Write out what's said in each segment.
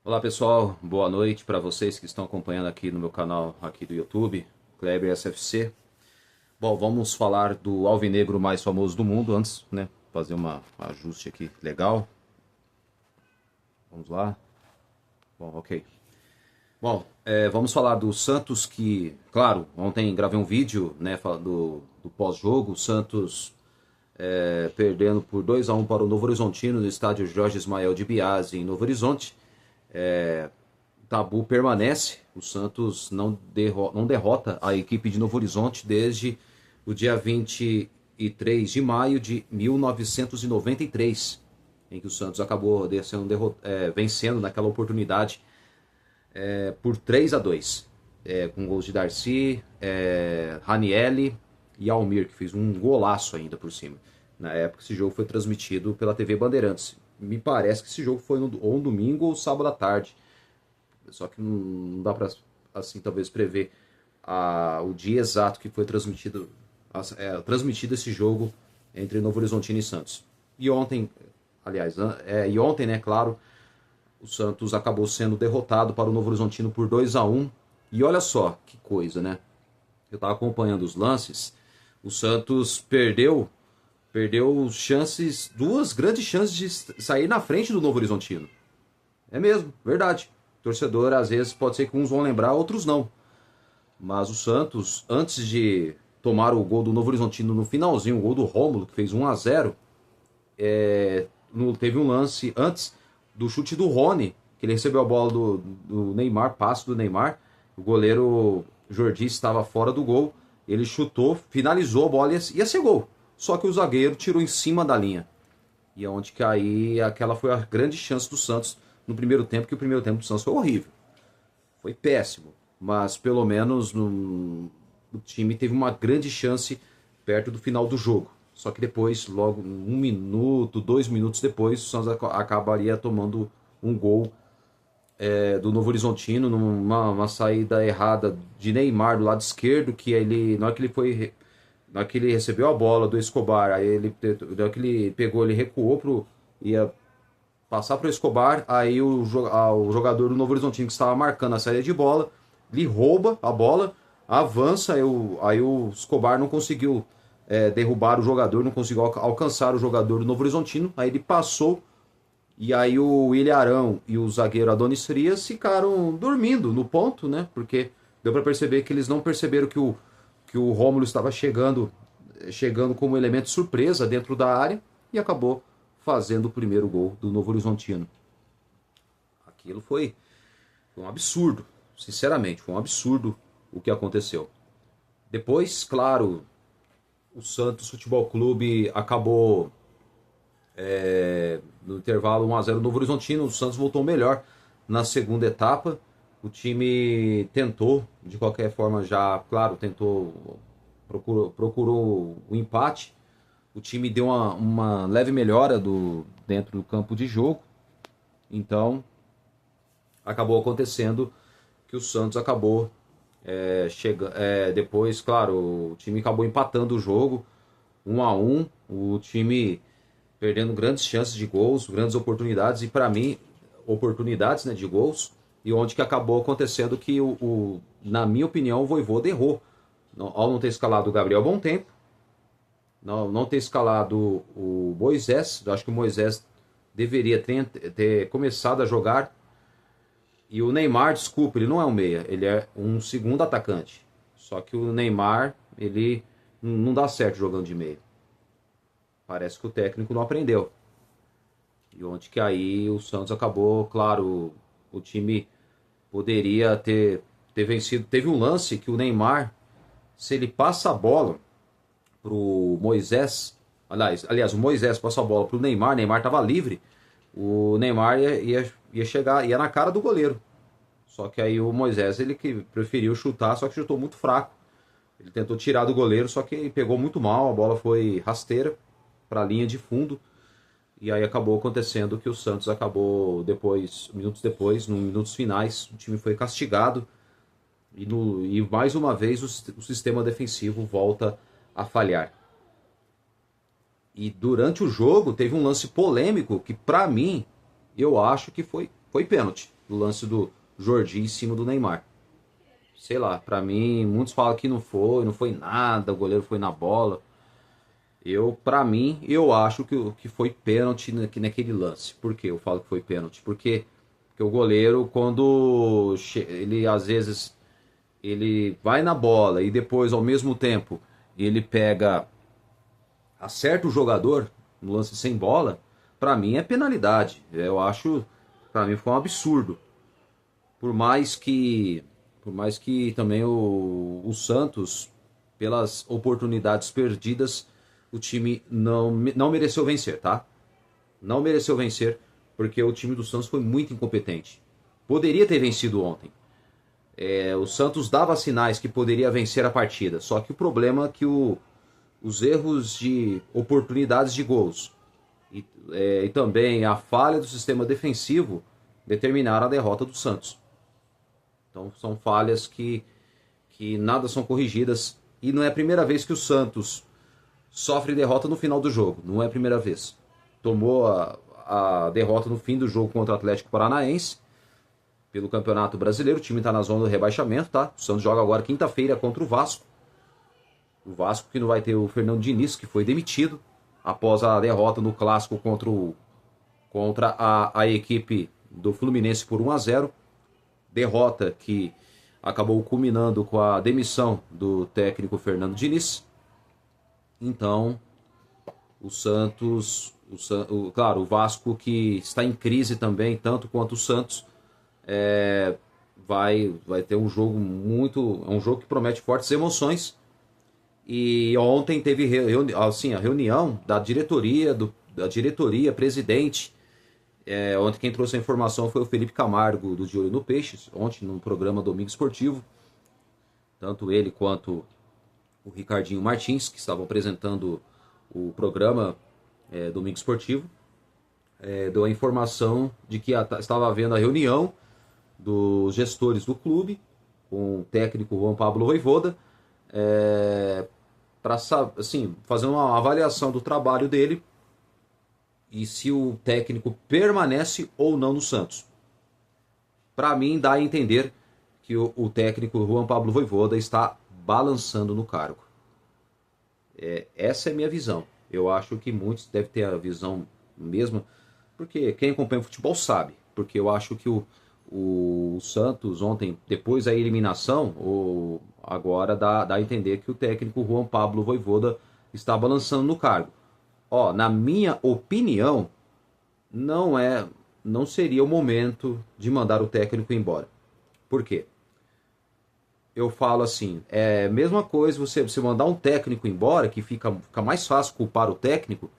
Olá pessoal, boa noite para vocês que estão acompanhando aqui no meu canal aqui do YouTube, Kleber SFC. Bom, vamos falar do alvinegro mais famoso do mundo antes, né? Fazer um ajuste aqui legal. Vamos lá. Bom, ok. Bom, vamos falar do Santos que, claro, ontem gravei um vídeo, né, do pós-jogo. O Santos perdendo por 2-1 para o Novo Horizontino no estádio Jorge Ismael de Biase em Novo Horizonte. O tabu permanece. O Santos não derrota a equipe de Novo Horizonte desde o dia 23 de maio de 1993, em que o Santos acabou vencendo naquela oportunidade por 3-2, com gols de Darcy, Ranielli e Almir, que fez um golaço ainda por cima. Na época, esse jogo foi transmitido pela TV Bandeirantes. Me parece que esse jogo foi ou um domingo ou sábado à tarde. Só que não dá para, assim, talvez prever o dia exato que foi transmitido esse jogo entre Novo Horizontino e Santos. E ontem, aliás, né, claro, o Santos acabou sendo derrotado para o Novo Horizontino por 2-1. E olha só que coisa, né? Eu estava acompanhando os lances. O Santos perdeu chances, duas grandes chances de sair na frente do Novo Horizontino. É mesmo, verdade. Torcedor, às vezes, pode ser que uns vão lembrar, outros não. Mas o Santos, antes de tomar o gol do Novo Horizontino no finalzinho, o gol do Rômulo, que fez 1-0, teve um lance antes do chute do Rony, que ele recebeu a bola do Neymar, passe do Neymar. O goleiro Jordi estava fora do gol. Ele chutou, finalizou a bola e ia ser gol. Só que o zagueiro tirou em cima da linha. E onde que aí aquela foi a grande chance do Santos no primeiro tempo, que o primeiro tempo do Santos foi horrível. Foi péssimo. Mas pelo menos o time teve uma grande chance perto do final do jogo. Só que depois, logo 1 minuto, 2 minutos depois, o Santos acabaria tomando um gol do Novo Horizontino, numa saída errada de Neymar do lado esquerdo, que ele, na hora que ele recebeu a bola do Escobar, aí na hora que ele pegou, ele recuou ia passar para o Escobar, aí o jogador do Novo Horizontino que estava marcando a saída de bola, lhe rouba a bola, avança, aí o Escobar não conseguiu derrubar o jogador, não conseguiu alcançar o jogador do Novo Horizontino, aí ele passou, e aí o Ilharão e o zagueiro Adonis Frias ficaram dormindo no ponto, né? Porque deu para perceber que eles não perceberam que o Rômulo estava chegando como elemento surpresa dentro da área e acabou fazendo o primeiro gol do Novo Horizontino. Aquilo foi um absurdo, sinceramente, foi um absurdo o que aconteceu. Depois, claro, o Santos Futebol Clube acabou no intervalo 1-0 Novo Horizontino. O Santos voltou melhor na segunda etapa. O time tentou, de qualquer forma, já, claro, procurou o empate. O time deu uma leve melhora dentro do campo de jogo. Então, acabou acontecendo que o Santos acabou depois, claro, o time acabou empatando o jogo 1-1. O time perdendo grandes chances de gols, grandes oportunidades, e para mim, oportunidades, né, de gols, e onde que acabou acontecendo que, na minha opinião, o Vojvoda errou. Ao não ter escalado o Gabriel Bom Tempo, não ter escalado o Moisés. Eu acho que o Moisés deveria ter começado a jogar. E o Neymar, desculpa, ele não é um meia, ele é um segundo atacante. Só que o Neymar, ele não dá certo jogando de meia. Parece que o técnico não aprendeu. E onde que aí o Santos acabou, claro, o time poderia ter vencido. Teve um lance que o Neymar, se ele passa a bola pro Moisés, aliás, o Moisés passa a bola pro Neymar estava livre, o Neymar ia chegar, ia na cara do goleiro. Só que aí o Moisés, ele que preferiu chutar, só que chutou muito fraco. Ele tentou tirar do goleiro, só que pegou muito mal, a bola foi rasteira para a linha de fundo. E aí acabou acontecendo que o Santos acabou minutos depois, nos minutos finais, o time foi castigado. E mais uma vez o sistema defensivo volta a falhar. E durante o jogo teve um lance polêmico que, pra mim, eu acho que foi foi pênalti. O lance do Jordi em cima do Neymar. Sei lá, pra mim, muitos falam que não foi nada, o goleiro foi na bola. Pra mim, eu acho que foi pênalti naquele lance. Por que eu falo que foi pênalti? Porque o goleiro, quando ele às vezes ele vai na bola e depois, ao mesmo tempo, ele acerta o jogador no lance sem bola, pra mim é penalidade. Eu acho, pra mim foi um absurdo. Por mais que, por mais que também o Santos, pelas oportunidades perdidas, o time não mereceu vencer, tá? Não mereceu vencer, porque o time do Santos foi muito incompetente. Poderia ter vencido ontem. O Santos dava sinais que poderia vencer a partida, só que o problema é que os erros de oportunidades de gols e também a falha do sistema defensivo determinaram a derrota do Santos. Então são falhas que nada são corrigidas. E não é a primeira vez que o Santos sofre derrota no final do jogo. Não é a primeira vez. Tomou a derrota no fim do jogo contra o Atlético Paranaense pelo Campeonato Brasileiro. O time está na zona do rebaixamento, tá? O Santos joga agora quinta-feira contra o Vasco. O Vasco que não vai ter o Fernando Diniz, que foi demitido após a derrota no Clássico contra a equipe do Fluminense por 1-0. Derrota que acabou culminando com a demissão do técnico Fernando Diniz. Então, o Santos, claro, o Vasco que está em crise também, tanto quanto o Santos, vai ter um jogo um jogo que promete fortes emoções. E ontem teve a reunião da diretoria, presidente. Ontem quem trouxe a informação foi o Felipe Camargo, do De Olho no Peixes, ontem no programa Domingo Esportivo. Tanto ele quanto o Ricardinho Martins, que estavam apresentando o programa Domingo Esportivo, deu a informação de que estava havendo a reunião dos gestores do clube, com o técnico Juan Pablo Vojvoda, para assim, fazer uma avaliação do trabalho dele e se o técnico permanece ou não no Santos. Para mim, dá a entender que o técnico Juan Pablo Vojvoda está balançando no cargo. Essa é a minha visão. Eu acho que muitos devem ter a visão mesma, porque quem acompanha o futebol sabe. Porque eu acho que o Santos ontem, depois da eliminação, agora dá a entender que o técnico Juan Pablo Vojvoda está balançando no cargo. Na minha opinião, não seria o momento de mandar o técnico embora. Por quê? Eu falo assim, é a mesma coisa você mandar um técnico embora, que fica mais fácil culpar o técnico,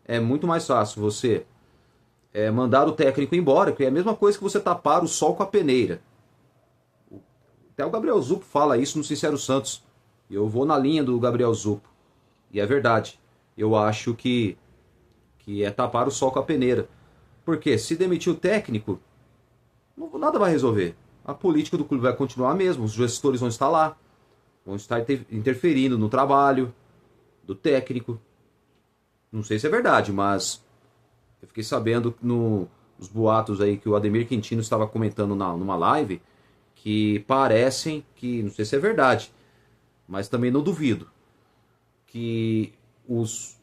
é muito mais fácil você mandar o técnico embora, que é a mesma coisa que você tapar o sol com a peneira. Até o Gabriel Zupo fala isso no Sincero Santos. E eu vou na linha do Gabriel Zupo. E é verdade. Eu acho que é tapar o sol com a peneira. Porque se demitir o técnico, nada vai resolver. A política do clube vai continuar mesmo. Os gestores vão estar lá. Vão estar interferindo no trabalho do técnico. Não sei se é verdade, mas eu fiquei sabendo nos boatos aí que o Ademir Quintino estava comentando numa live, que parecem que, não sei se é verdade, mas também não duvido, que os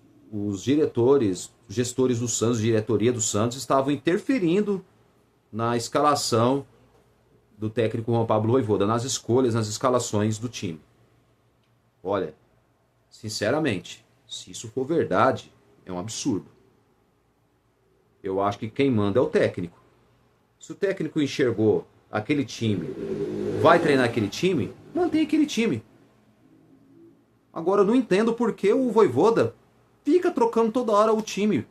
diretores, gestores do Santos, diretoria do Santos, estavam interferindo na escalação do técnico Juan Pablo Vojvoda, nas escolhas, nas escalações do time. Olha, sinceramente, se isso for verdade, é um absurdo. Eu acho que quem manda é o técnico. Se o técnico enxergou aquele time, vai treinar aquele time, mantém aquele time. Agora eu não entendo por que o Vojvoda fica trocando toda hora o time.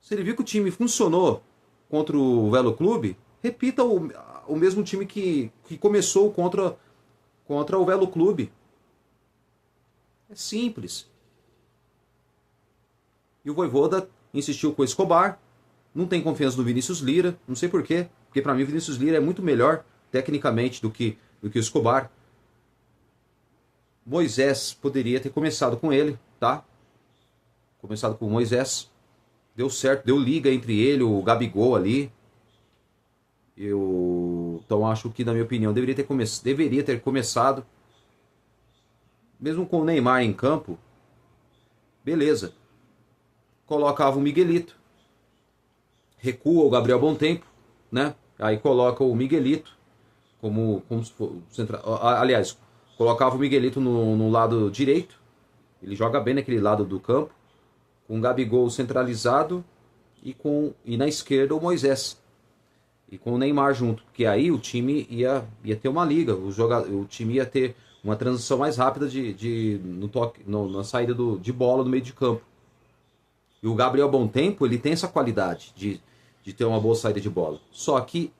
Se ele viu que o time funcionou contra o Velo Clube, repita o mesmo time que começou contra o Velo Clube. É simples. E o Vojvoda insistiu com o Escobar, não tem confiança no Vinícius Lira, não sei porquê, porque para mim o Vinícius Lira é muito melhor tecnicamente do que o Escobar. Moisés poderia ter começado com ele, tá? Começado com o Moisés. Deu certo, deu liga entre ele, o Gabigol ali. Então acho que, na minha opinião, deveria ter começado, mesmo com o Neymar em campo, beleza. Colocava o Miguelito, recua o Gabriel Bontempo, né? Aí coloca o Miguelito como se for, aliás, colocava o Miguelito no lado direito. Ele joga bem naquele lado do campo, com o Gabigol centralizado e na esquerda o Moisés. E com o Neymar junto, porque aí o time ia ter uma liga, o time ia ter uma transição mais rápida na saída de bola no meio de campo. E o Gabriel Bontempo, ele tem essa qualidade de ter uma boa saída de bola. Só que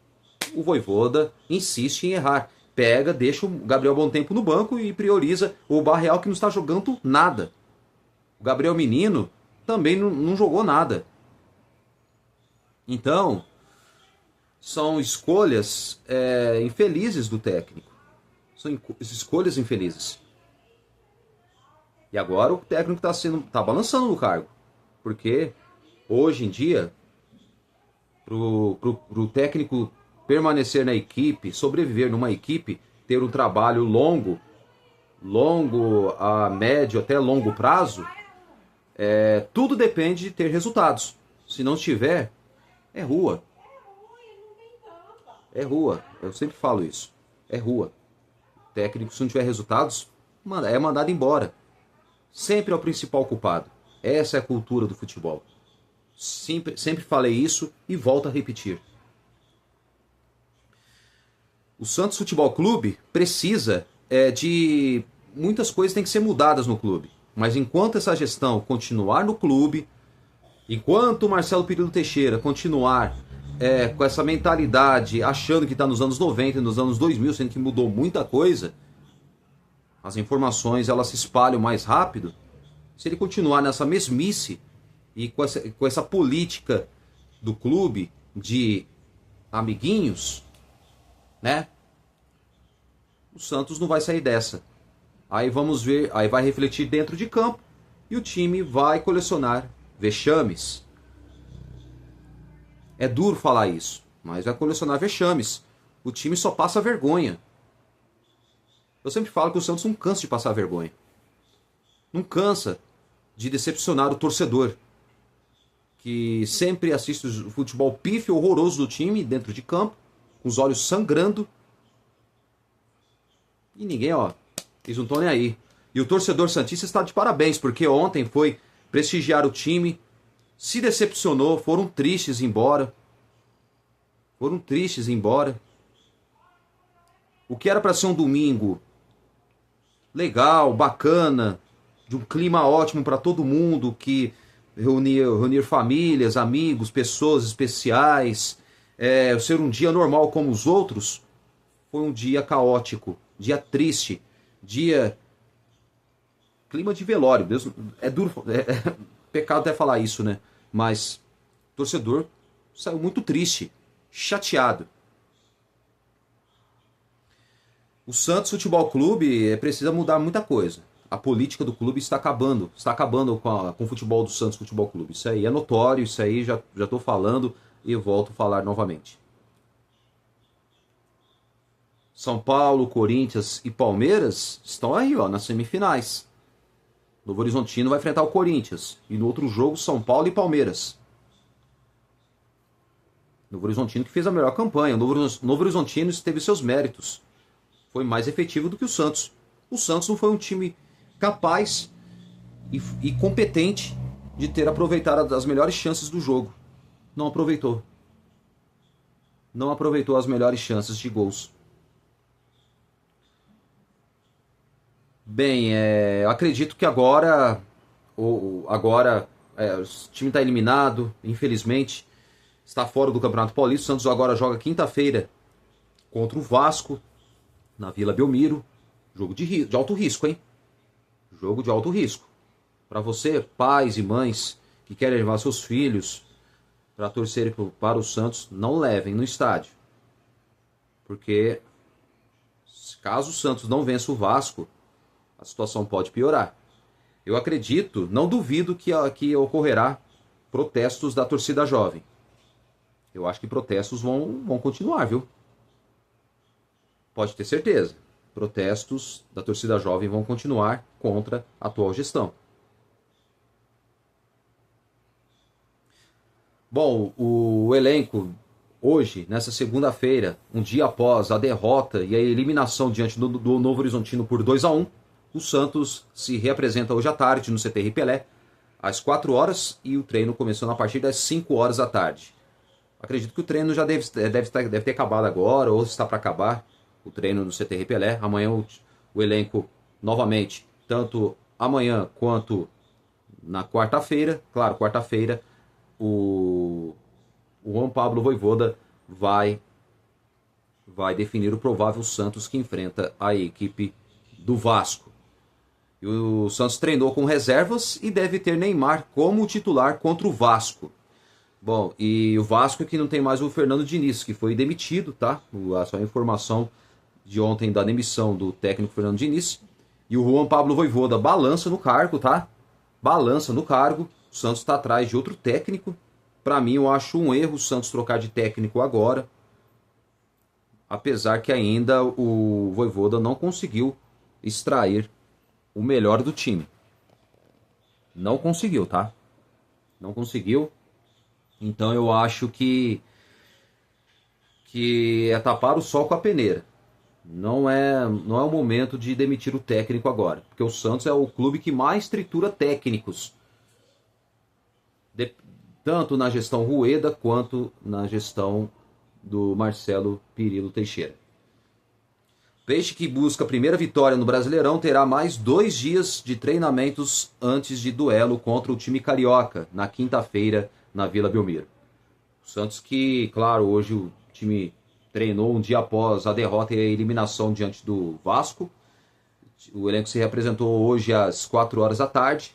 o Vojvoda insiste em errar. Deixa o Gabriel Bontempo no banco e prioriza o Barreal, que não está jogando nada. O Gabriel Menino também não jogou nada. Então, são escolhas infelizes do técnico. São escolhas infelizes. E agora o técnico tá balançando no cargo. Porque hoje em dia, pro técnico permanecer na equipe, sobreviver numa equipe, ter um trabalho longo a médio até longo prazo, tudo depende de ter resultados. Se não tiver, é rua. É rua. Eu sempre falo isso. É rua. O técnico, se não tiver resultados, é mandado embora. Sempre é o principal culpado. Essa é a cultura do futebol. Sempre falei isso e volto a repetir. O Santos Futebol Clube precisa de muitas coisas, tem que ser mudadas no clube. Mas enquanto essa gestão continuar no clube, enquanto o Marcelo Perillo Teixeira continuar com essa mentalidade, achando que está nos anos 90 e nos anos 2000, sendo que mudou muita coisa, as informações elas se espalham mais rápido. Se ele continuar nessa mesmice e com essa política do clube de amiguinhos, né? O Santos não vai sair dessa. Aí vamos ver, aí vai refletir dentro de campo e o time vai colecionar vexames. É duro falar isso, mas vai colecionar vexames. O time só passa vergonha. Eu sempre falo que o Santos não cansa de passar vergonha. Não cansa de decepcionar o torcedor, que sempre assiste o futebol pífio horroroso do time dentro de campo, com os olhos sangrando. E ninguém, eles não estão nem aí. E o torcedor santista está de parabéns, porque ontem foi prestigiar o time, se decepcionou, foram tristes embora. Foram tristes embora. O que era para ser um domingo legal, bacana, de um clima ótimo para todo mundo, que reunir famílias, amigos, pessoas especiais, ser um dia normal como os outros, foi um dia caótico, dia triste, clima de velório. Deus, é duro, pecado até falar isso, né? Mas o torcedor saiu muito triste, chateado. O Santos Futebol Clube precisa mudar muita coisa. A política do clube está acabando com o futebol do Santos Futebol Clube. Isso aí é notório, isso aí já estou falando e volto a falar novamente. São Paulo, Corinthians e Palmeiras estão aí, nas semifinais. Novo Horizontino vai enfrentar o Corinthians. E no outro jogo, São Paulo e Palmeiras. Novo Horizontino que fez a melhor campanha. O Novo Horizontino teve seus méritos. Foi mais efetivo do que o Santos. O Santos não foi um time capaz e competente de ter aproveitado as melhores chances do jogo. Não aproveitou. Não aproveitou as melhores chances de gols. Bem, eu acredito que agora o time está eliminado, infelizmente. Está fora do Campeonato Paulista. O Santos agora joga quinta-feira contra o Vasco, na Vila Belmiro. Jogo de alto risco, hein? Jogo de alto risco. Para você, pais e mães que querem levar seus filhos para torcerem para o Santos, não levem no estádio. Porque caso o Santos não vença o Vasco, a situação pode piorar. Eu acredito, não duvido que ocorrerá protestos da torcida jovem. Eu acho que protestos vão continuar, viu? Pode ter certeza. Protestos da torcida jovem vão continuar contra a atual gestão. Bom, o elenco hoje, nessa segunda-feira, um dia após a derrota e a eliminação diante do Novo Horizontino por 2-1, o Santos se reapresenta hoje à tarde no CT Pelé, às 4 horas, e o treino começou a partir das 5 horas da tarde. Acredito que o treino já deve ter acabado agora, ou está para acabar o treino no CT Pelé. Amanhã o elenco, novamente, tanto amanhã quanto na quarta-feira, claro, quarta-feira, o Juan Pablo Vojvoda vai definir o provável Santos que enfrenta a equipe do Vasco. E o Santos treinou com reservas e deve ter Neymar como titular contra o Vasco. Bom, e o Vasco que não tem mais o Fernando Diniz, que foi demitido, tá? Essa é a informação de ontem da demissão do técnico Fernando Diniz. E o Juan Pablo Vojvoda balança no cargo, tá? Balança no cargo. O Santos está atrás de outro técnico. Para mim, eu acho um erro o Santos trocar de técnico agora. Apesar que ainda o Vojvoda não conseguiu extrair o melhor do time. Não conseguiu, tá? Não conseguiu. Então eu acho que é tapar o sol com a peneira. Não é o momento de demitir o técnico agora. Porque o Santos é o clube que mais tritura técnicos. Tanto na gestão Rueda quanto na gestão do Marcelo Pirillo Teixeira. Peixe que busca a primeira vitória no Brasileirão terá mais 2 dias de treinamentos antes de duelo contra o time carioca, na quinta-feira, na Vila Belmiro. O Santos que, claro, hoje o time treinou um dia após a derrota e a eliminação diante do Vasco. O elenco se reapresentou hoje às 4 horas da tarde.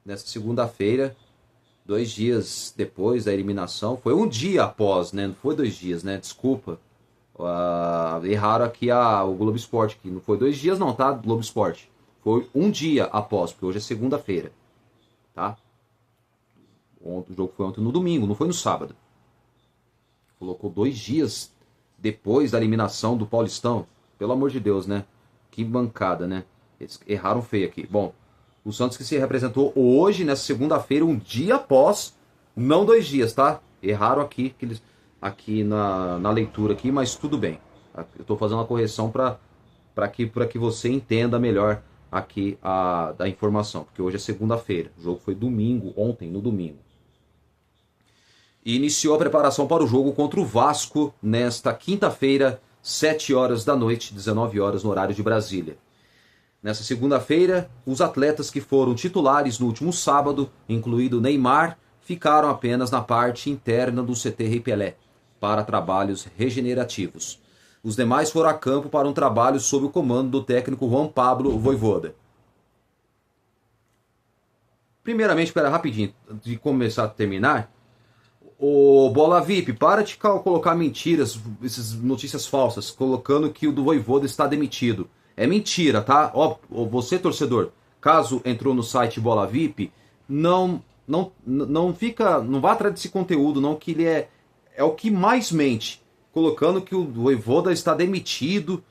Nessa segunda-feira, 2 dias depois da eliminação, foi um dia após, né? Não foi 2 dias, né? Desculpa. Erraram aqui o Globo Esporte, que não foi 2 dias não, tá? Globo Esporte. Foi um dia após, porque hoje é segunda-feira, tá? O jogo foi ontem no domingo, não foi no sábado. Colocou 2 dias depois da eliminação do Paulistão. Pelo amor de Deus, né? Que bancada, né? Eles erraram feio aqui. Bom, o Santos que se representou hoje, nessa segunda-feira, um dia após, não 2 dias, tá? Erraram aqui, aqui na leitura, aqui, mas tudo bem. Eu estou fazendo uma correção para que você entenda melhor aqui da informação, porque hoje é segunda-feira. O jogo foi domingo, ontem, no domingo. E iniciou a preparação para o jogo contra o Vasco nesta quinta-feira, 7 horas da noite, 19 horas no horário de Brasília. Nessa segunda-feira, os atletas que foram titulares no último sábado, incluído Neymar, ficaram apenas na parte interna do CT Rei Pelé, para trabalhos regenerativos. Os demais foram a campo para um trabalho sob o comando do técnico Juan Pablo Vojvoda. Primeiramente, espera rapidinho, de começar a terminar. O Bola VIP, para de colocar mentiras, essas notícias falsas, colocando que o do Vojvoda está demitido. É mentira, tá? Ó, você, torcedor, caso entrou no site Bola VIP, não vá atrás desse conteúdo, não, que ele é o que mais mente, colocando que o Vojvoda está demitido.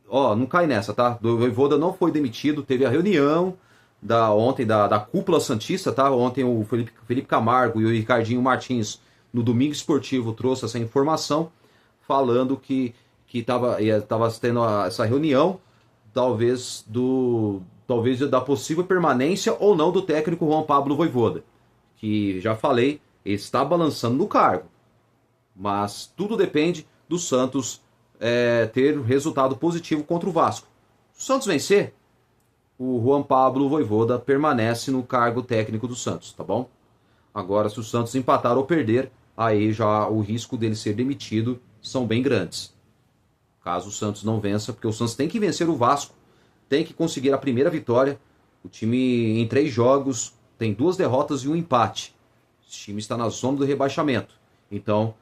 Ó, não cai nessa, tá? O Vojvoda não foi demitido, teve a reunião ontem da cúpula santista, tá? Ontem o Felipe Camargo e o Ricardinho Martins, no Domingo Esportivo, trouxe essa informação, falando que estava tendo essa reunião, talvez da possível permanência ou não do técnico Juan Pablo Vojvoda, que, já falei, está balançando no cargo. Mas tudo depende do Santos ter resultado positivo contra o Vasco. Se o Santos vencer, o Juan Pablo Vojvoda permanece no cargo técnico do Santos, tá bom? Agora, se o Santos empatar ou perder, aí já o risco dele ser demitido são bem grandes. Caso o Santos não vença, porque o Santos tem que vencer o Vasco, tem que conseguir a primeira vitória. O time, em 3 jogos, tem 2 derrotas e 1 empate. O time está na zona do rebaixamento. Então,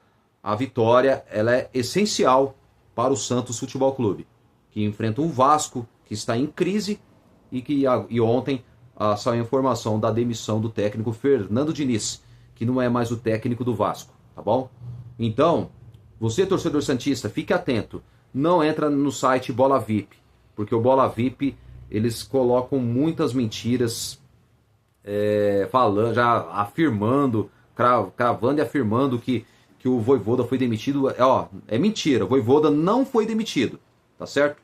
a vitória ela é essencial para o Santos Futebol Clube, que enfrenta um Vasco que está em crise e ontem saiu a informação da demissão do técnico Fernando Diniz, que não é mais o técnico do Vasco, tá bom? Então, você, torcedor santista, fique atento. Não entra no site Bola VIP, porque o Bola VIP, eles colocam muitas mentiras, falando, já afirmando, cravando e afirmando que o Vojvoda foi demitido. É mentira, o Vojvoda não foi demitido, tá certo?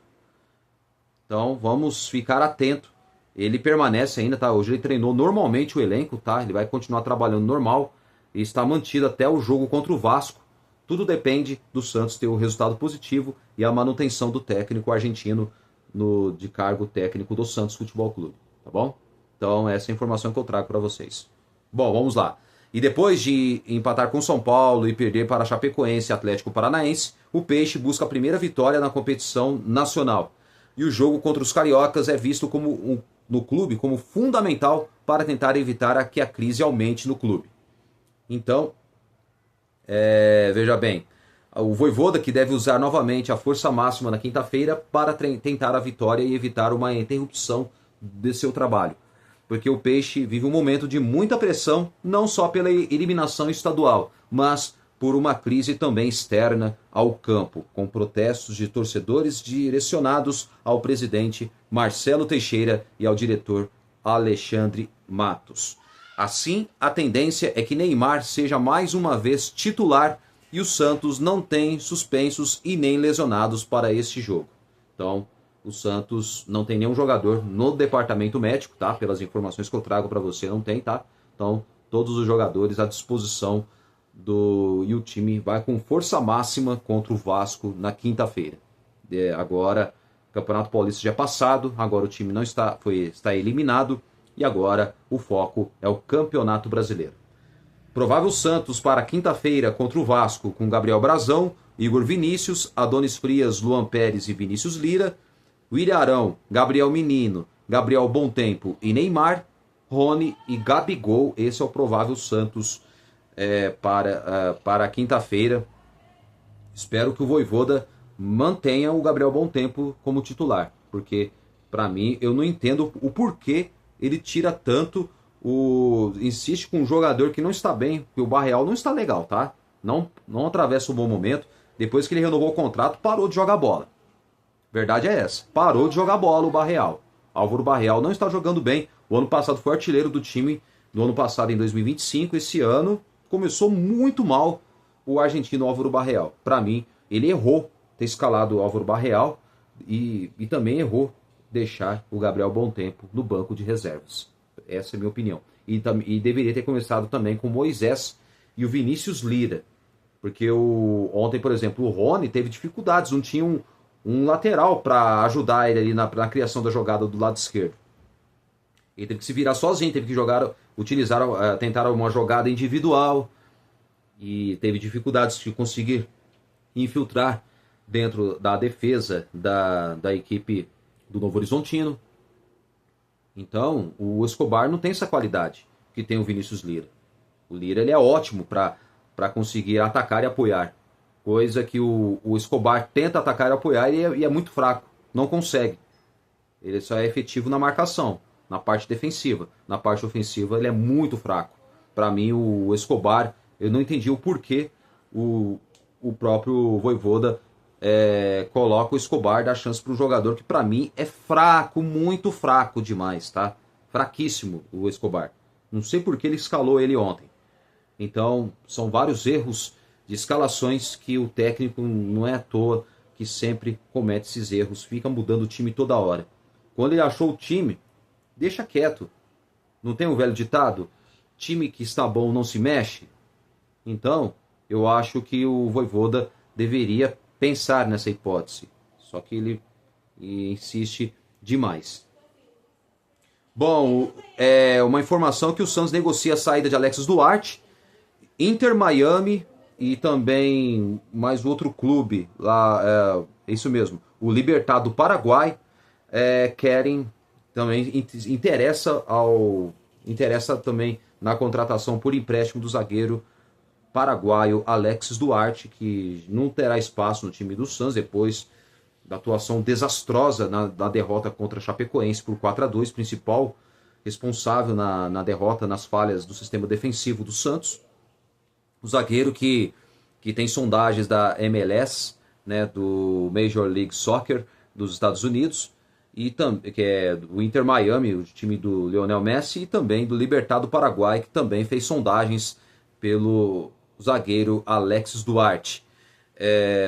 Então vamos ficar atento. Ele permanece ainda, tá? Hoje ele treinou normalmente o elenco, tá? Ele vai continuar trabalhando normal e está mantido até o jogo contra o Vasco. Tudo depende do Santos ter o resultado positivo e a manutenção do técnico argentino de cargo técnico do Santos Futebol Clube, tá bom? Então essa é a informação que eu trago para vocês. Bom, vamos lá. E depois de empatar com São Paulo e perder para Chapecoense e Atlético Paranaense, o Peixe busca a primeira vitória na competição nacional. E o jogo contra os cariocas é visto no clube como fundamental para tentar evitar que a crise aumente no clube. Então, veja bem, o Vojvoda que deve usar novamente a força máxima na quinta-feira para tentar a vitória e evitar uma interrupção de seu trabalho. Porque o Peixe vive um momento de muita pressão, não só pela eliminação estadual, mas por uma crise também externa ao campo, com protestos de torcedores direcionados ao presidente Marcelo Teixeira e ao diretor Alexandre Matos. Assim, a tendência é que Neymar seja mais uma vez titular e o Santos não tem suspensos e nem lesionados para este jogo. Então, o Santos não tem nenhum jogador no departamento médico, tá? Pelas informações que eu trago para você, não tem, tá? Então, todos os jogadores à disposição e o time vai com força máxima contra o Vasco na quinta-feira. Agora, o Campeonato Paulista já é passado, agora o time não está eliminado e agora o foco é o Campeonato Brasileiro. Provável Santos para quinta-feira contra o Vasco com Gabriel Brazão, Igor Vinícius, Adonis Frias, Luan Pérez e Vinícius Lira, William Arão, Gabriel Menino, Gabriel Bontempo e Neymar, Rony e Gabigol. Esse é o provável Santos para quinta-feira. Espero que o Vojvoda mantenha o Gabriel Bontempo como titular, porque para mim eu não entendo o porquê ele tira tanto, insiste com um jogador que não está bem, que o Barreal não está legal, tá? Não atravessa um bom momento. Depois que ele renovou o contrato, parou de jogar bola. Verdade é essa. Parou de jogar bola o Barreal. Álvaro Barreal não está jogando bem. O ano passado foi artilheiro do time. No ano passado, em 2025, esse ano, começou muito mal o argentino Álvaro Barreal. Para mim, ele errou ter escalado o Álvaro Barreal e também errou deixar o Gabriel Bontempo no banco de reservas. Essa é a minha opinião. E deveria ter começado também com o Moisés e o Vinícius Lira. Porque ontem, por exemplo, o Rony teve dificuldades. Não tinha um lateral para ajudar ele ali na criação da jogada do lado esquerdo. Ele teve que se virar sozinho, teve que tentar uma jogada individual e teve dificuldades de conseguir infiltrar dentro da defesa da equipe do Novo Horizontino. Então, o Escobar não tem essa qualidade que tem o Vinícius Lira. O Lira ele é ótimo para conseguir atacar e apoiar. Coisa que o Escobar tenta atacar e apoiar e é muito fraco. Não consegue. Ele só é efetivo na marcação, na parte defensiva. Na parte ofensiva ele é muito fraco. Para mim o Escobar, eu não entendi o porquê o próprio Vojvoda coloca o Escobar, dá chance para um jogador que para mim é fraco, muito fraco demais, tá? Fraquíssimo o Escobar. Não sei por que ele escalou ele ontem. Então são vários erros de escalações que o técnico não é à toa que sempre comete esses erros, fica mudando o time toda hora. Quando ele achou o time, deixa quieto. Não tem um velho ditado? Time que está bom não se mexe? Então, eu acho que o Vojvoda deveria pensar nessa hipótese. Só que ele insiste demais. Bom, uma informação que o Santos negocia a saída de Alexis Duarte, Inter Miami e também mais outro clube lá, isso mesmo, o Libertad do Paraguai, querem também, interessa também na contratação por empréstimo do zagueiro paraguaio Alexis Duarte, que não terá espaço no time do Santos depois da atuação desastrosa na derrota contra a Chapecoense por 4-2, principal responsável na derrota, nas falhas do sistema defensivo do Santos. O zagueiro que tem sondagens da MLS, né, do Major League Soccer dos Estados Unidos, que é do Inter Miami, o time do Lionel Messi, e também do Libertad do Paraguai, que também fez sondagens pelo zagueiro Alexis Duarte.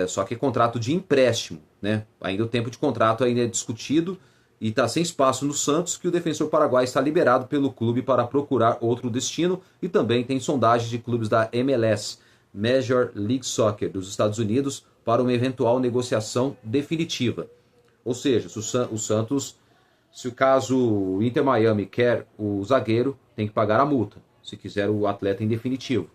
Só que é contrato de empréstimo, né? Ainda o tempo de contrato ainda é discutido e está sem espaço no Santos, que o defensor paraguaio está liberado pelo clube para procurar outro destino, e também tem sondagens de clubes da MLS, Major League Soccer dos Estados Unidos, para uma eventual negociação definitiva. Ou seja, se o Santos, se o caso o Inter Miami quer o zagueiro, tem que pagar a multa, se quiser o atleta em definitivo.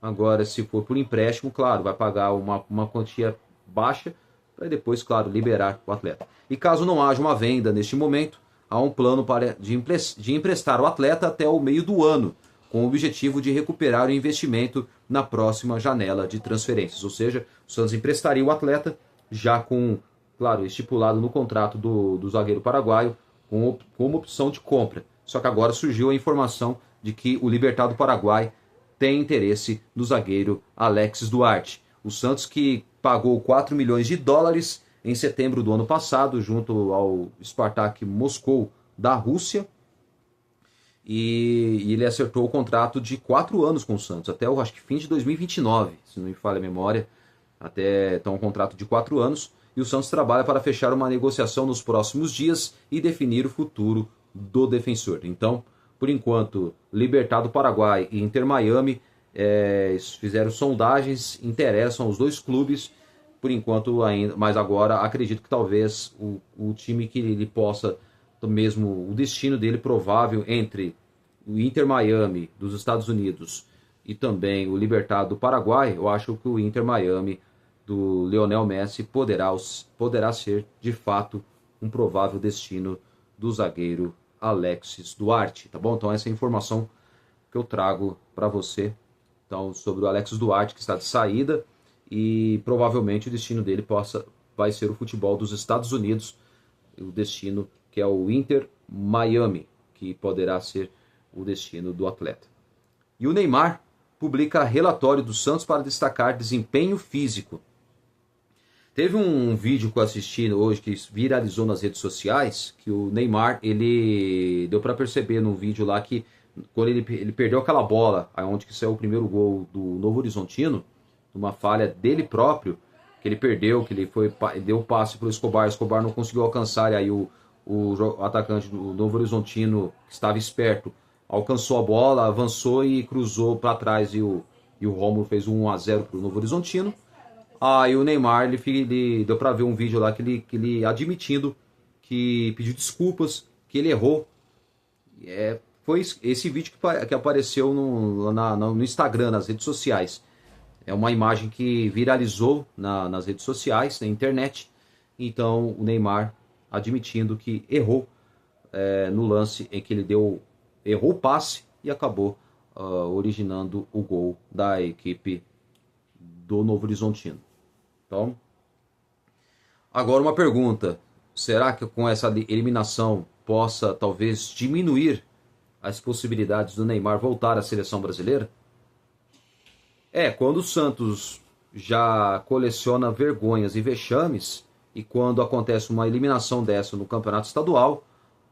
Agora, se for por empréstimo, claro, vai pagar uma quantia baixa para depois, claro, liberar o atleta. E caso não haja uma venda neste momento, há um plano de emprestar o atleta até o meio do ano, com o objetivo de recuperar o investimento na próxima janela de transferências. Ou seja, o Santos emprestaria o atleta já com, claro, estipulado no contrato do zagueiro paraguaio, com uma opção de compra. Só que agora surgiu a informação de que o Libertad do Paraguai tem interesse no zagueiro Alexis Duarte. O Santos, que pagou 4 milhões de dólares em setembro do ano passado, junto ao Spartak Moscou da Rússia, e ele acertou o contrato de 4 anos com o Santos, até acho que fim de 2029, se não me falha a memória, então um contrato de 4 anos, e o Santos trabalha para fechar uma negociação nos próximos dias e definir o futuro do defensor. Então, por enquanto, Libertad do Paraguai e Inter Miami fizeram sondagens, interessam aos dois clubes, por enquanto ainda, mas agora acredito que talvez o time que ele possa, mesmo o destino dele provável entre o Inter Miami dos Estados Unidos e também o Libertad do Paraguai, eu acho que o Inter Miami do Lionel Messi poderá ser de fato um provável destino do zagueiro Alexis Duarte, tá bom? Então essa é a informação que eu trago para você, então, sobre o Alexis Duarte, que está de saída, e provavelmente o destino dele vai ser o futebol dos Estados Unidos, o destino que é o Inter Miami, que poderá ser o destino do atleta. E o Neymar publica relatório do Santos para destacar desempenho físico. Teve um vídeo que eu assisti hoje que viralizou nas redes sociais, que o Neymar, ele deu para perceber no vídeo lá que quando ele perdeu aquela bola, onde que saiu o primeiro gol do Novo Horizontino, uma falha dele próprio, que ele perdeu, que ele deu o passe para o Escobar não conseguiu alcançar, e aí o atacante do Novo Horizontino, que estava esperto, alcançou a bola, avançou e cruzou para trás, e o Rômulo fez um 1-0 para o Novo Horizontino. Aí o Neymar, ele deu para ver um vídeo lá que ele admitindo que pediu desculpas, que ele errou. Foi esse vídeo que apareceu no Instagram, nas redes sociais. É uma imagem que viralizou nas redes sociais, na internet. Então o Neymar admitindo que errou no lance em que ele errou o passe e acabou originando o gol da equipe do Novo Horizontino. Então, agora uma pergunta: será que com essa eliminação possa talvez diminuir as possibilidades do Neymar voltar à seleção brasileira? Quando o Santos já coleciona vergonhas e vexames, e quando acontece uma eliminação dessa no campeonato estadual,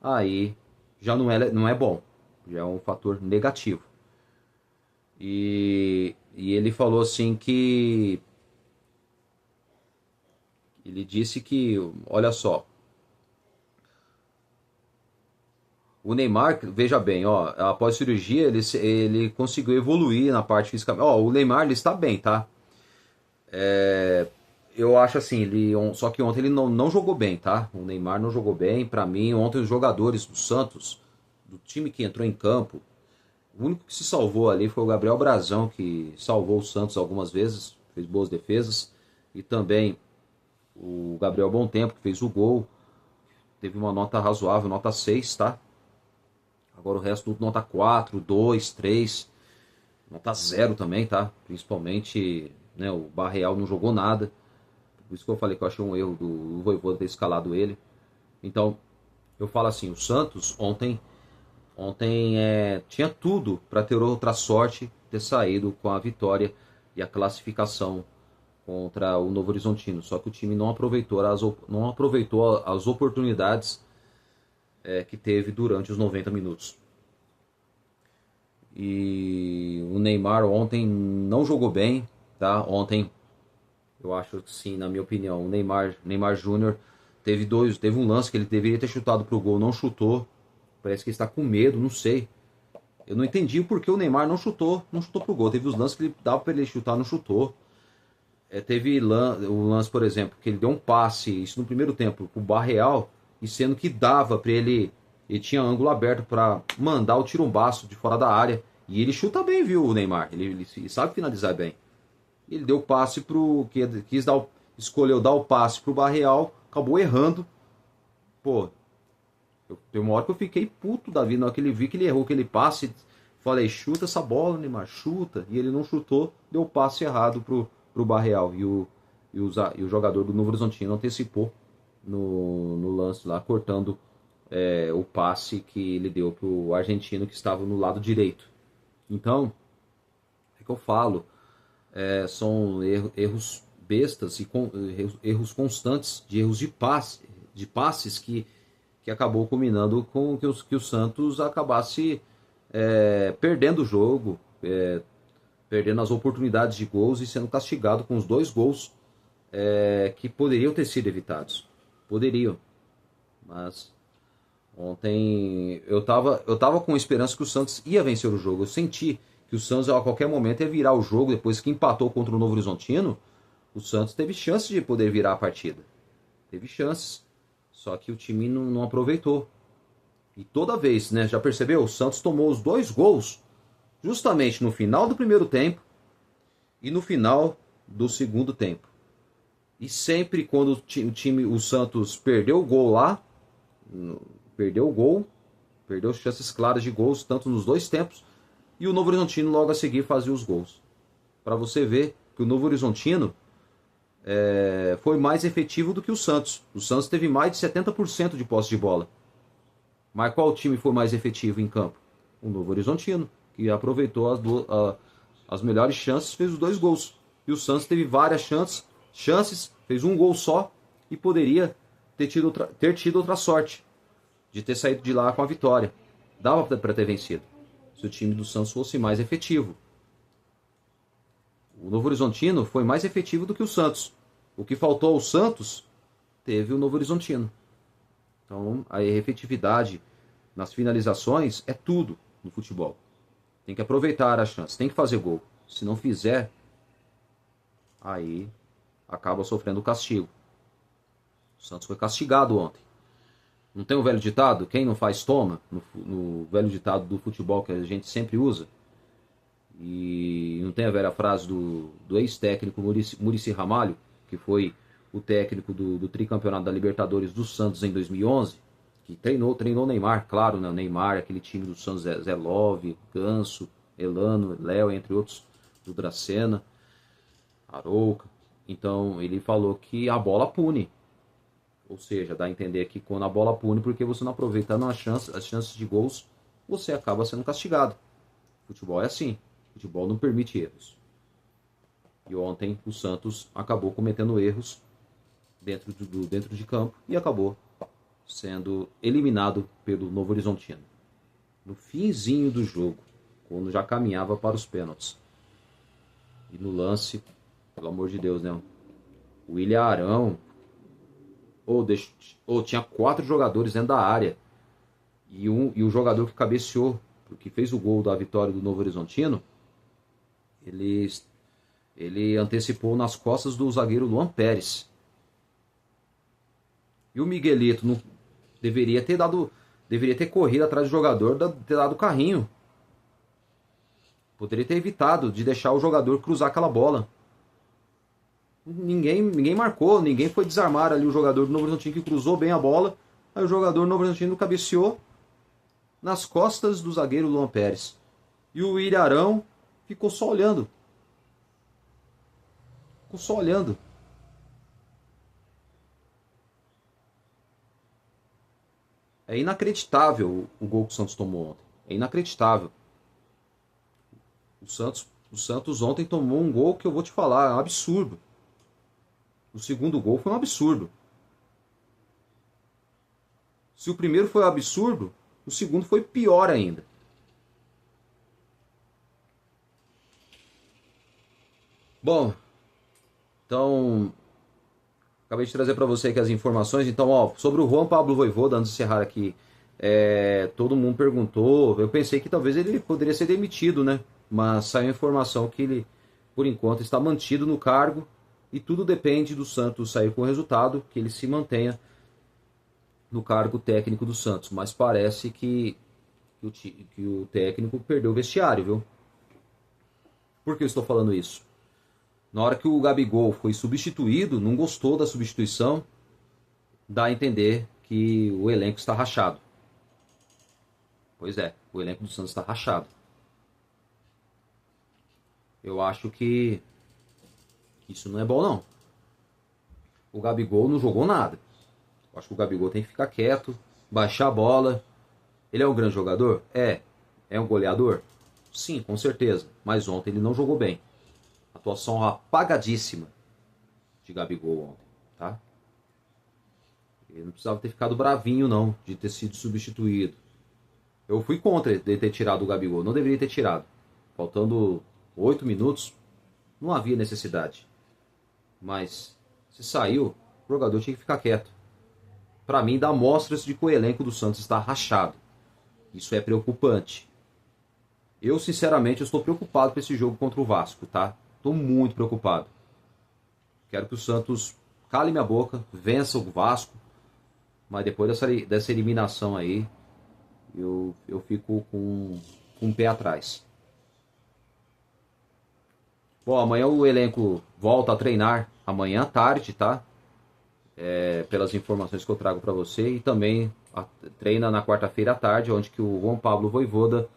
aí já não é bom, já é um fator negativo. E ele falou assim que ele disse que, olha só, o Neymar, veja bem, após a cirurgia ele conseguiu evoluir na parte física. O Neymar, ele está bem, tá? Eu acho assim, só que ontem ele não jogou bem, tá? O Neymar não jogou bem. Para mim, ontem os jogadores do Santos, do time que entrou em campo, o único que se salvou ali foi o Gabriel Brazão, que salvou o Santos algumas vezes, fez boas defesas. E também o Gabriel Bom Tempo, que fez o gol, teve uma nota razoável, nota 6, tá? Agora o resto tudo nota 4, 2, 3, nota 0 também, tá? Principalmente, né, o Barreal não jogou nada. Por isso que eu falei que eu achei um erro do Vojvoda ter escalado ele. Então, eu falo assim, o Santos ontem Ontem tinha tudo para ter outra sorte, ter saído com a vitória e a classificação contra o Novo Horizontino. Só que o time não aproveitou as oportunidades que teve durante os 90 minutos. E o Neymar ontem não jogou bem, tá? Ontem, eu acho que sim, na minha opinião, o Neymar Júnior teve um lance que ele deveria ter chutado pro gol, não chutou. Parece que ele está com medo, não sei. Eu não entendi o porquê o Neymar não chutou pro gol. Teve os lances que ele dava para ele chutar, não chutou. Teve o lance, por exemplo, que ele deu um passe, isso no primeiro tempo, pro Barreal, e sendo que dava para ele tinha ângulo aberto para mandar o tirumbaço de fora da área. E ele chuta bem, viu, o Neymar. Ele sabe finalizar bem. Ele deu o passe pro. Escolheu dar o passe pro Barreal, acabou errando. Pô, tem uma hora que eu fiquei puto da vida, na hora que ele vi que ele errou aquele passe. Falei, chuta essa bola, Neymar, chuta. E ele não chutou, deu o passe errado pro Barreal. E o jogador do Novo Horizontino antecipou no lance lá, cortando o passe que ele deu pro argentino que estava no lado direito. Então, é que eu falo, são erros bestas e erros constantes, de erros de passes que acabou culminando com que o Santos acabasse perdendo o jogo, perdendo as oportunidades de gols e sendo castigado com os 2 gols que poderiam ter sido evitados. Poderiam, mas ontem eu tava com esperança que o Santos ia vencer o jogo. Eu senti que o Santos a qualquer momento ia virar o jogo. Depois que empatou contra o Novo Horizontino, o Santos teve chance de poder virar a partida. Teve chances. Só que o time não aproveitou. E toda vez, né? Já percebeu? O Santos tomou os 2 gols justamente no final do primeiro tempo e no final do segundo tempo. E sempre quando o Santos perdeu o gol lá, perdeu chances claras de gols, tanto nos 2 tempos, e o Novo Horizontino logo a seguir fazia os gols. Para você ver que o Novo Horizontino foi mais efetivo do que o Santos. O Santos teve mais de 70% de posse de bola. Mas qual time foi mais efetivo em campo? O Novo Horizontino, que aproveitou as melhores chances, fez os 2 gols. E o Santos teve várias chances, fez um gol só e poderia ter tido outra sorte de ter saído de lá com a vitória. Dava para ter vencido, se o time do Santos fosse mais efetivo. O Novo Horizontino foi mais efetivo do que o Santos. O que faltou ao Santos, teve o Novo Horizontino. Então, a efetividade nas finalizações é tudo no futebol. Tem que aproveitar a chance, tem que fazer gol. Se não fizer, aí acaba sofrendo castigo. O Santos foi castigado ontem. Não tem o velho ditado? Quem não faz toma? No velho ditado do futebol que a gente sempre usa. E não tem a velha frase do ex-técnico Muricy Ramalho, que foi o técnico do tricampeonato da Libertadores do Santos em 2011, que treinou o Neymar, claro, né? O Neymar, aquele time do Santos, Zé Love, Ganso, Elano, Léo, entre outros, do Dracena, Arouca. Então ele falou que a bola pune. Ou seja, dá a entender que quando a bola pune, porque você não aproveitando as chances de gols, você acaba sendo castigado. Futebol é assim. Futebol não permite erros. E ontem o Santos acabou cometendo erros dentro de campo e acabou sendo eliminado pelo Novo Horizontino. No finzinho do jogo, quando já caminhava para os pênaltis. E no lance, pelo amor de Deus, né? O William Arão tinha 4 jogadores dentro da área. E o jogador que cabeceou, que fez o gol da vitória do Novo Horizontino, ele antecipou nas costas do zagueiro Luan Pérez. E o Miguelito não deveria ter corrido atrás do jogador, ter dado carrinho. Poderia ter evitado de deixar o jogador cruzar aquela bola. Ninguém marcou, ninguém foi desarmar ali o jogador do Novo Horizontino que cruzou bem a bola. Aí o jogador do Novo Horizontino cabeceou nas costas do zagueiro Luan Pérez. E o Ilharão ficou só olhando. Ficou só olhando. É inacreditável o gol que o Santos tomou ontem. É inacreditável. O Santos ontem tomou um gol que eu vou te falar, é um absurdo. O segundo gol foi um absurdo. Se o primeiro foi um absurdo, o segundo foi pior ainda. Bom, então acabei de trazer para você aqui as informações. Então, ó, sobre o Juan Pablo Vojvoda, antes de encerrar aqui, todo mundo perguntou. Eu pensei que talvez ele poderia ser demitido, né? Mas saiu a informação que ele, por enquanto, está mantido no cargo e tudo depende do Santos sair com o resultado, que ele se mantenha no cargo técnico do Santos. Mas parece que o técnico perdeu o vestiário, viu? Por que eu estou falando isso? Na hora que o Gabigol foi substituído, não gostou da substituição, dá a entender que o elenco está rachado. Pois é, o elenco do Santos está rachado. Eu acho que isso não é bom, não. O Gabigol não jogou nada. Eu acho que o Gabigol tem que ficar quieto, baixar a bola. Ele é um grande jogador? É. É um goleador? Sim, com certeza. Mas ontem ele não jogou bem. Atuação apagadíssima de Gabigol ontem, tá? Ele não precisava ter ficado bravinho, não, de ter sido substituído. Eu fui contra ele ter tirado o Gabigol. Não deveria ter tirado. Faltando 8 minutos, não havia necessidade. Mas, se saiu, o jogador tinha que ficar quieto. Para mim, dá mostras de que o elenco do Santos está rachado. Isso é preocupante. Eu, sinceramente, estou preocupado com esse jogo contra o Vasco, tá? Estou muito preocupado. Quero que o Santos cale minha boca, vença o Vasco. Mas depois dessa eliminação aí, eu fico com um pé atrás. Bom, amanhã o elenco volta a treinar amanhã à tarde, tá? Pelas informações que eu trago para você. E também treina na quarta-feira à tarde, onde que o Juan Pablo Vojvoda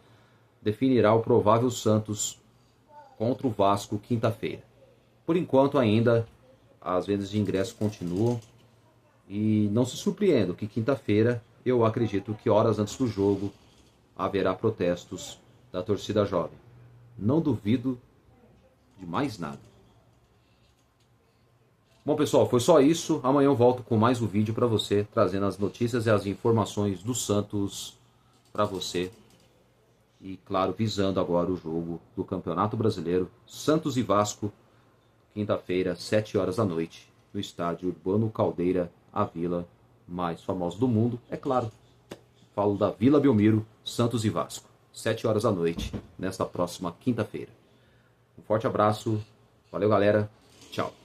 definirá o provável Santos contra o Vasco quinta-feira. Por enquanto ainda as vendas de ingressos continuam. E não se surpreendam que quinta-feira eu acredito que horas antes do jogo haverá protestos da torcida jovem. Não duvido de mais nada. Bom, pessoal, foi só isso. Amanhã eu volto com mais um vídeo para você, trazendo as notícias e as informações do Santos para você. E, claro, visando agora o jogo do Campeonato Brasileiro, Santos e Vasco, quinta-feira, 7 horas da noite, no estádio Urbano Caldeira, a vila mais famosa do mundo. É claro, falo da Vila Belmiro, Santos e Vasco, 7 horas da noite, nesta próxima quinta-feira. Um forte abraço, valeu galera, tchau.